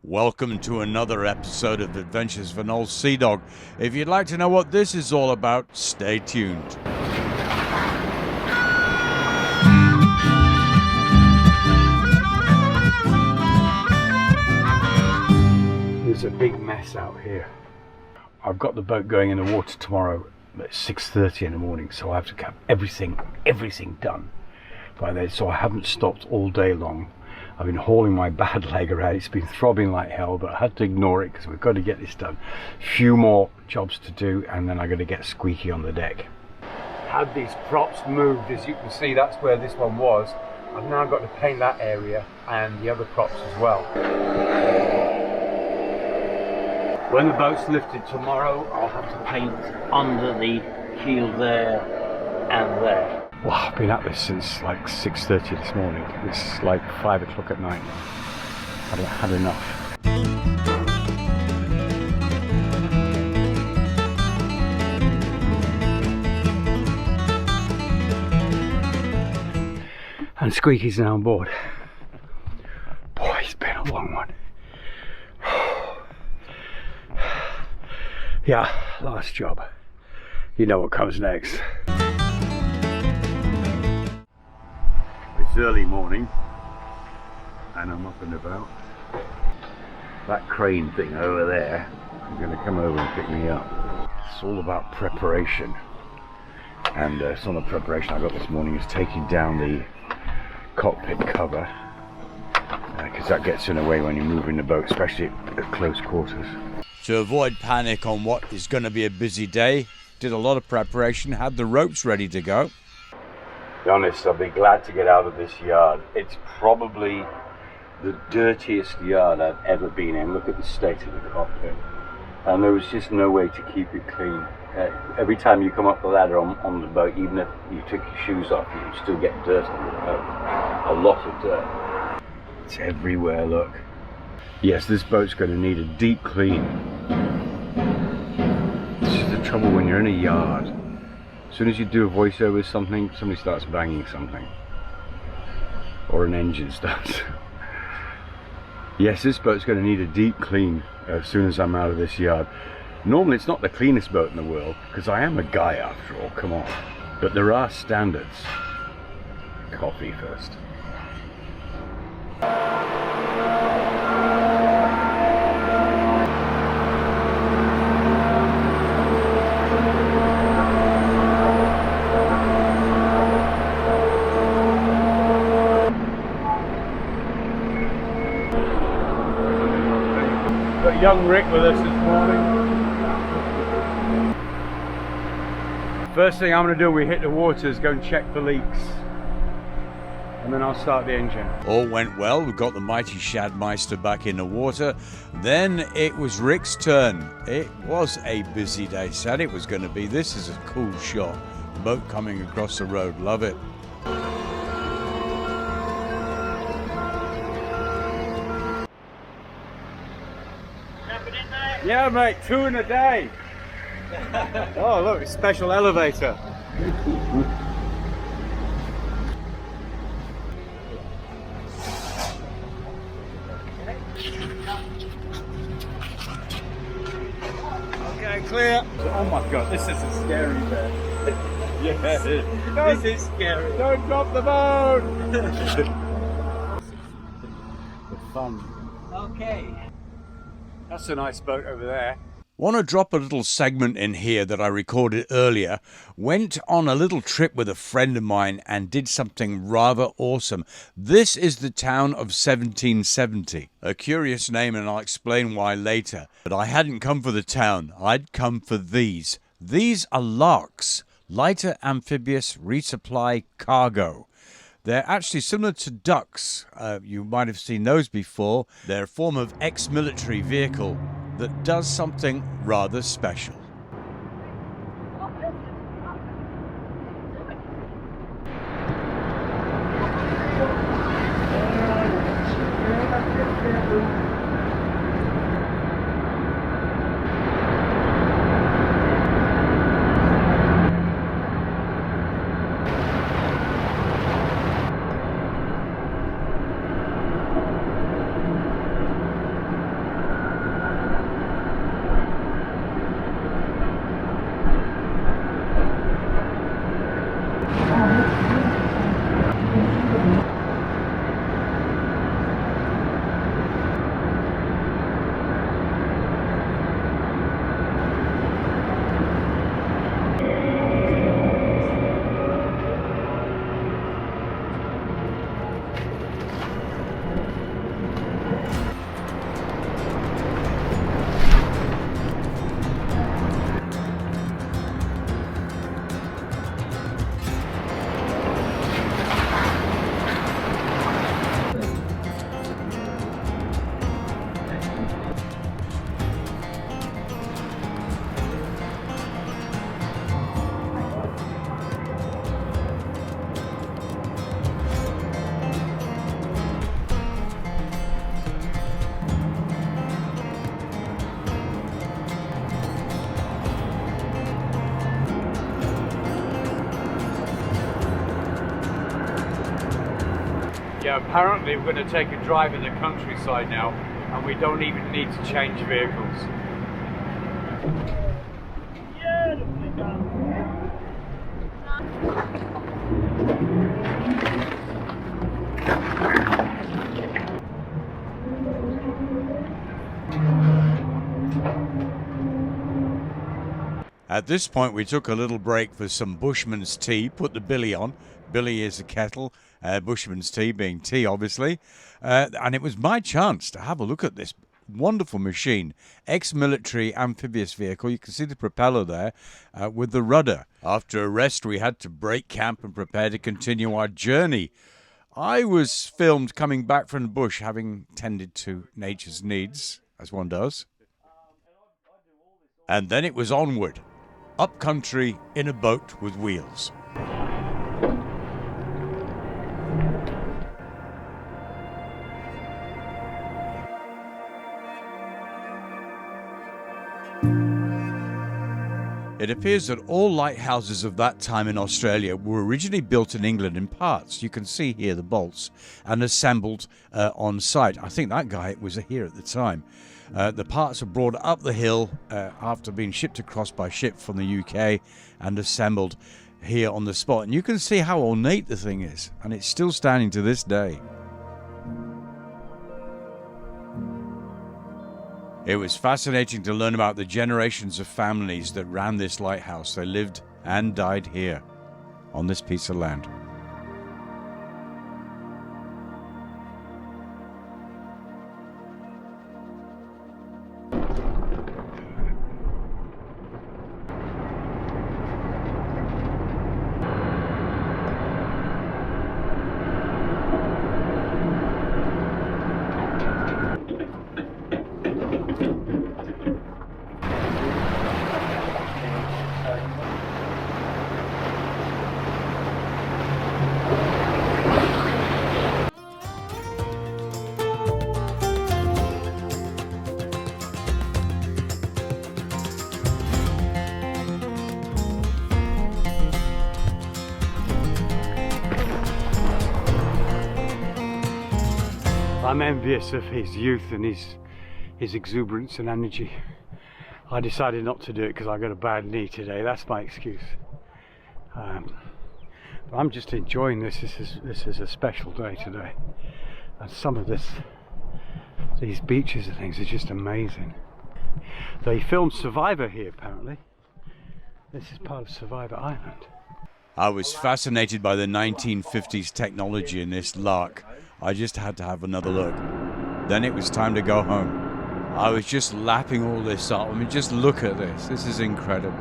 Welcome to another episode of Adventures of an Old Sea Dog. If you'd like to know what this is all about, stay tuned. There's a big mess out here. I've got the boat going in the water tomorrow at 6:30 in the morning, so I have to have everything done by then. So I haven't stopped all day long. I've been hauling my bad leg around. It's been throbbing like hell, but I had to ignore it because we've got to get this done. Few more jobs to do, and then I'm going to get squeaky on the deck. Had these props moved, as you can see, that's where this one was. I've now got to paint that area and the other props as well. When the boat's lifted tomorrow, I'll have to paint under the keel there and there. Well, I've been at this since like 6:30 this morning. It's like 5 o'clock at night now. I've had enough. And Squeaky's now on board. Boy, it's been a long one. Yeah, last job. You know what comes next. It's early morning and I'm up and about. That crane thing over there is going to come over and pick me up. It's all about preparation, and some of the preparation I got this morning is taking down the cockpit cover, because that gets in the way when you're moving the boat, especially at close quarters. To avoid panic on what is going to be a busy day, did a lot of preparation, had the ropes ready to go. To be honest, I'll be glad to get out of this yard. It's probably the dirtiest yard I've ever been in. Look at the state of the cockpit. And there was just no way to keep it clean. Every time you come up the ladder on the boat, even if you took your shoes off, you still get dirt on the boat. A lot of dirt. It's everywhere, look. Yes, this boat's going to need a deep clean. This is the trouble when you're in a yard. As soon as you do a voiceover with something, somebody starts banging something. Or an engine starts. Yes, this boat's going to need a deep clean as soon as I'm out of this yard. Normally it's not the cleanest boat in the world, because I am a guy after all, come on. But there are standards. Coffee first. Got young Rick with us this morning. First thing I'm going to do when we hit the water is go and check for leaks. And then I'll start the engine. All went well. We got the mighty Shadmeister back in the water. Then it was Rick's turn. It was a busy day. Said it was going to be. This is a cool shot. Boat coming across the road. Love it. Yeah, mate, 2 in a day. Oh, look, it's a special elevator. Okay, clear. Oh my God, this is a scary bit. Yes, this is scary. Don't drop the boat. The fun. Okay. That's a nice boat over there. Want to drop a little segment in here that I recorded earlier. Went on a little trip with a friend of mine and did something rather awesome. This is the town of 1770. A curious name, and I'll explain why later. But I hadn't come for the town. I'd come for these. These are larks. Lighter amphibious resupply cargo. They're actually similar to ducks. You might have seen those before. They're a form of ex-military vehicle that does something rather special. apparently we're going to take a drive in the countryside now, and we don't even need to change vehicles. At this point, we took a little break for some Bushman's tea, put the billy on. Billy is a kettle, Bushman's tea being tea, obviously. And it was my chance to have a look at this wonderful machine, ex-military amphibious vehicle. You can see the propeller there with the rudder. After a rest, we had to break camp and prepare to continue our journey. I was filmed coming back from the bush, having tended to nature's needs, as one does. And then it was onward. Up country in a boat with wheels. It appears that all lighthouses of that time in Australia were originally built in England in parts. You can see here the bolts, and assembled on site. I think that guy was here at the time. The parts are brought up the hill after being shipped across by ship from the UK and assembled here on the spot. And you can see how ornate the thing is, and it's still standing to this day. It was fascinating to learn about the generations of families that ran this lighthouse. They lived and died here on this piece of land. I'm envious of his youth and his exuberance and energy. I decided not to do it because I got a bad knee today. That's my excuse. But I'm just enjoying this. This is a special day today, and some of these beaches and things are just amazing. They filmed Survivor here apparently. This is part of Survivor Island. I was fascinated by the 1950s technology in this lark. I just had to have another look. Then it was time to go home. I was just lapping all this up. I mean, just look at this. This is incredible.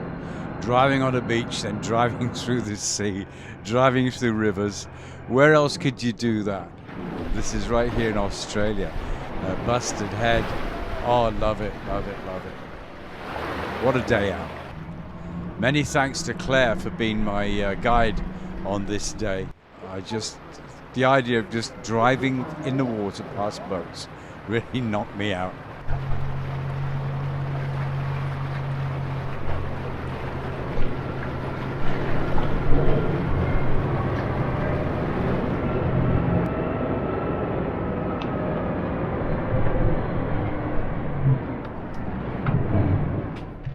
Driving on a beach, then driving through the sea, driving through rivers. Where else could you do that? This is right here in Australia. Busted Head. Oh, love it, love it, love it. What a day out. Many thanks to Claire for being my guide on this day. The idea of just driving in the water past boats really knocked me out.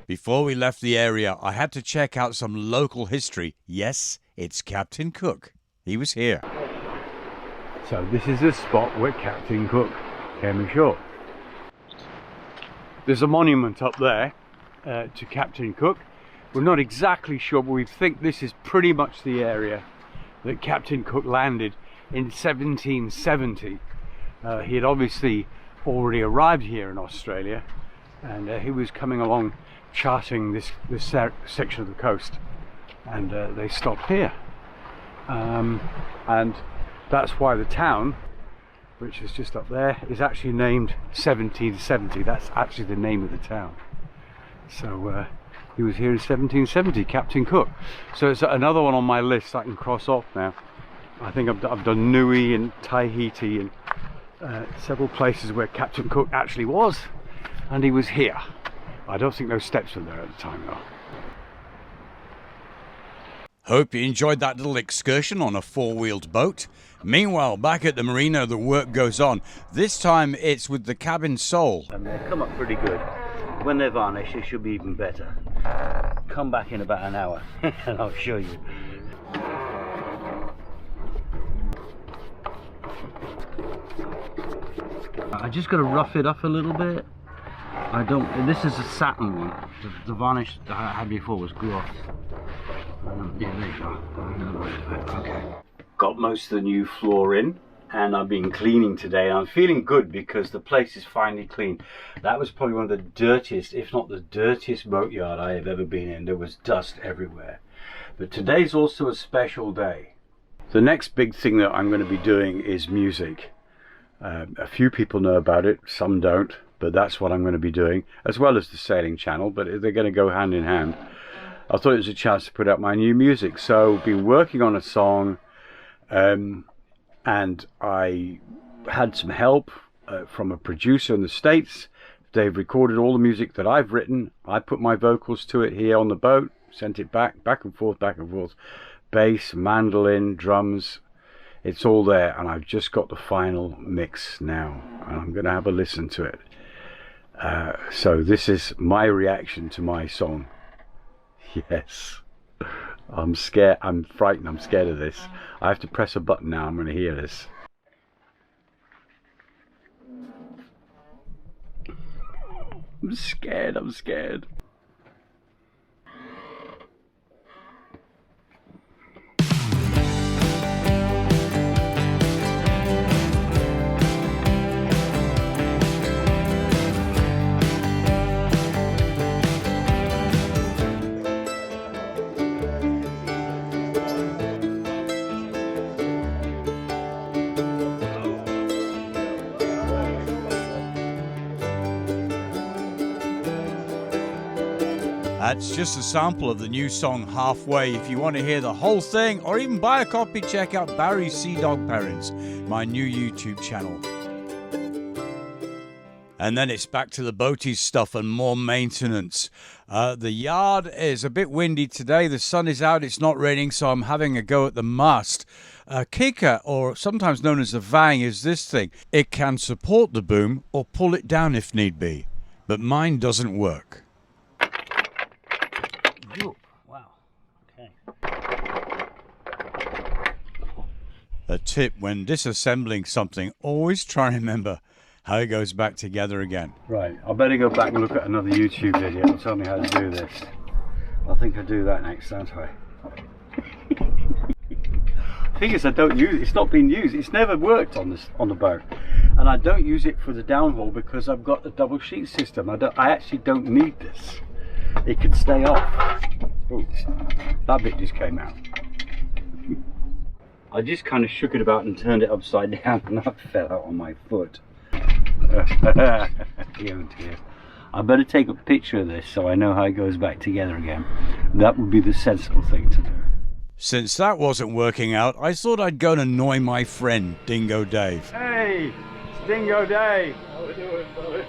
Before we left the area, I had to check out some local history. Yes, it's Captain Cook. He was here. So this is the spot where Captain Cook came ashore. There's a monument up there to Captain Cook. We're not exactly sure, but we think this is pretty much the area that Captain Cook landed in 1770. He had obviously already arrived here in Australia, and he was coming along charting this section of the coast, and they stopped here. And that's why the town, which is just up there, is actually named 1770. That's actually the name of the town. So he was here in 1770, Captain Cook. So it's another one on my list I can cross off now. I think I've done Nui and Tahiti and several places where Captain Cook actually was, and he was here. I don't think those steps were there at the time though. Hope you enjoyed that little excursion on a four-wheeled boat. Meanwhile, back at the marina, the work goes on. This time it's with the cabin sole. And they come up pretty good. When they're varnished, it should be even better. Come back in about an hour and I'll show you. I just got to rough it up a little bit. This is a satin one. The varnish that I had before was gloss. Yeah, there you go. Okay. Got most of the new floor in, and I've been cleaning today. I'm feeling good because the place is finally clean. That was probably one of the dirtiest, if not the dirtiest boatyard I have ever been in. There was dust everywhere. But today's also a special day. The next big thing that I'm going to be doing is music. A few people know about it, some don't, but that's what I'm going to be doing, as well as the sailing channel, but they're going to go hand in hand. I thought it was a chance to put out my new music, so been working on a song, and I had some help from a producer in the States. They've recorded all the music that I've written. I put my vocals to it here on the boat, sent it back and forth, bass, mandolin, drums. It's all there, and I've just got the final mix now, and I'm going to have a listen to it. So this is my reaction to my song. Yes, I'm scared, I'm frightened, I'm scared of this. I have to press a button now, I'm going to hear this. I'm scared. That's just a sample of the new song Halfway. If you want to hear the whole thing or even buy a copy, check out Barry Seadog Perrins, my new YouTube channel. And then it's back to the boaties stuff and more maintenance. The yard is a bit windy today. The sun is out, it's not raining, so I'm having a go at the mast. A kicker, or sometimes known as a vang, is this thing. It can support the boom or pull it down if need be, but mine doesn't work. Wow, okay. A tip when disassembling something, always try and remember how it goes back together again. Right, I better go back and look at another YouTube video and tell me how to do this. I think I'll do that next, don't I? The thing is, I don't use it. It's not been used. It's never worked on the boat, and I don't use it for the downhaul because I've got a double sheet system. I actually don't need this. It can stay off. Ooh, that bit just came out. I just kind of shook it about and turned it upside down, and that fell out on my foot. Oh dear. I better take a picture of this so I know how it goes back together again. That would be the sensible thing to do. Since that wasn't working out, I thought I'd go and annoy my friend, Dingo Dave. Hey, it's Dingo Dave. How we doing, fella?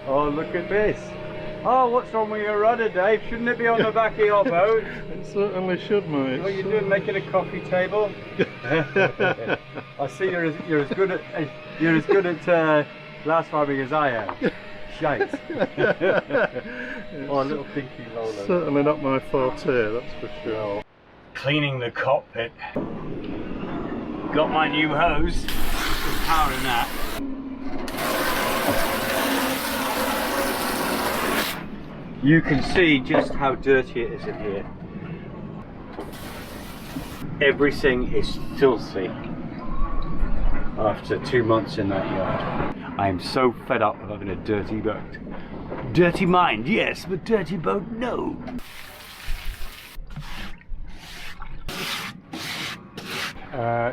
Oh, look at this. Oh, what's wrong with your rudder, Dave? Shouldn't it be on the back of your boat? It certainly should, mate. What are you doing, making a coffee table? I see you're as good at glass farming as I am. Shite. Oh, a little pinky Lola. Certainly not my forte, that's for sure. Cleaning the cockpit. Got my new hose. Powering that. You can see just how dirty it is in here. Everything is filthy after 2 months in that yard. I am so fed up of having a dirty boat. Dirty mind, yes, but dirty boat, no.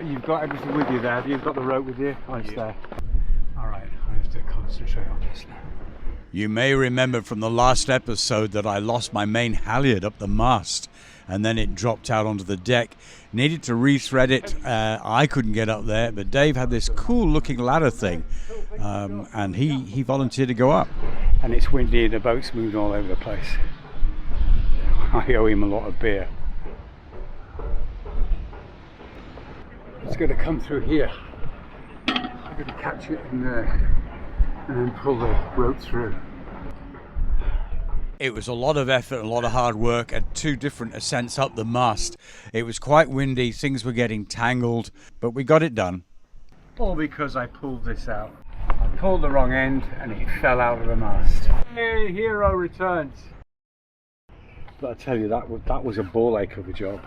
You've got everything with you there, have you? You've got the rope with you? Oh, it's there. Alright, I have to concentrate on this now. You may remember from the last episode that I lost my main halyard up the mast and then it dropped out onto the deck. Needed to rethread it. I couldn't get up there, but Dave had this cool looking ladder thing and he volunteered to go up. And it's windy and the boat's moving all over the place. I owe him a lot of beer. It's going to come through here. I'm going to catch it in there and then pull the rope through. It was a lot of effort, a lot of hard work, and 2 different ascents up the mast. It was quite windy, things were getting tangled, but we got it done. All because I pulled this out. I pulled the wrong end and it fell out of the mast. Hey, hero returns. But I tell you, that was a ball ache of a job.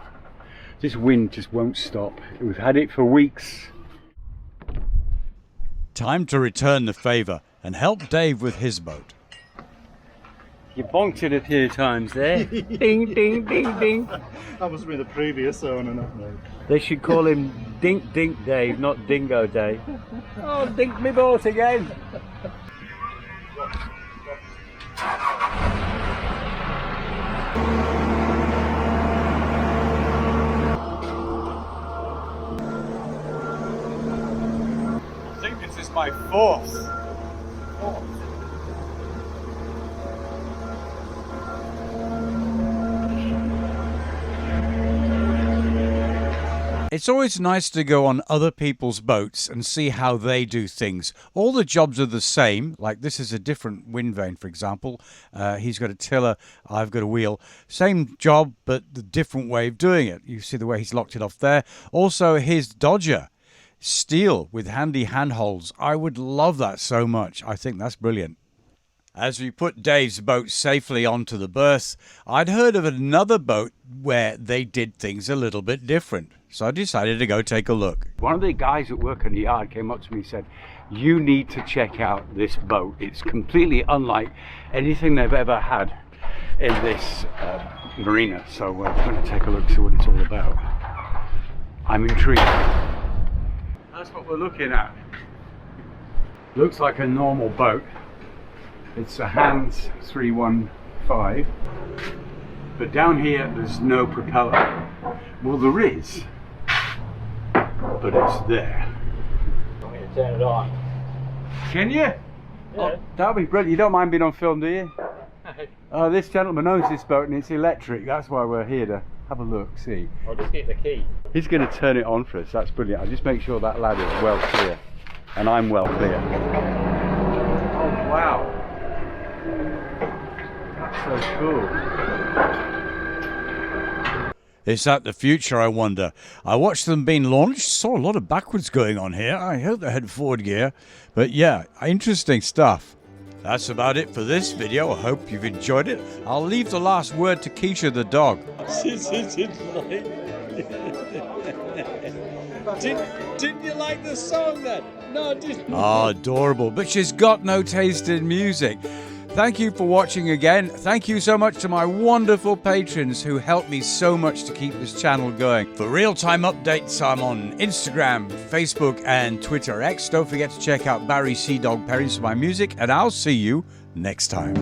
This wind just won't stop. We've had it for weeks. Time to return the favour and help Dave with his boat. You bonked it a few times there. Ding, ding, ding, ding. That must be the previous owner, not me. They should call him Dink Dink Dave, not Dingo Dave. Oh, dink me boat again. I think this is my 4th. It's always nice to go on other people's boats and see how they do things. All the jobs are the same, like this is a different wind vane, for example. He's got a tiller, I've got a wheel. Same job, but the different way of doing it. You see the way he's locked it off there. Also, his dodger, steel with handy handholds. I would love that so much. I think that's brilliant. As we put Dave's boat safely onto the berth, I'd heard of another boat where they did things a little bit different. So I decided to go take a look. One of the guys at work in the yard came up to me and said, you need to check out this boat. It's completely unlike anything they've ever had in this marina. So we're going to take a look, see what it's all about. I'm intrigued. That's what we're looking at. Looks like a normal boat. It's a Hans 315, but down here there's no propeller. Well, there is, but it's there. Want me to turn it on? Can you? Yeah. Oh, that'll be brilliant. You don't mind being on film, do you? Oh, this gentleman owns this boat and it's electric. That's why we're here to have a look, see. I'll just get the key. He's going to turn it on for us. That's brilliant. I'll just make sure that lad is well clear, and I'm well clear. Oh, wow. So cool. Is that the future, I wonder? I watched them being launched, saw a lot of backwards going on here. I hope they had forward gear. But yeah, interesting stuff. That's about it for this video. I hope you've enjoyed it. I'll leave the last word to Keisha the dog. Didn't you like the song then? No, I didn't. Oh, adorable. But she's got no taste in music. Thank you for watching again. Thank you so much to my wonderful patrons who help me so much to keep this channel going. For real-time updates, I'm on Instagram, Facebook, and Twitter X. Don't forget to check out Barry Seadog Perrins for my music, and I'll see you next time.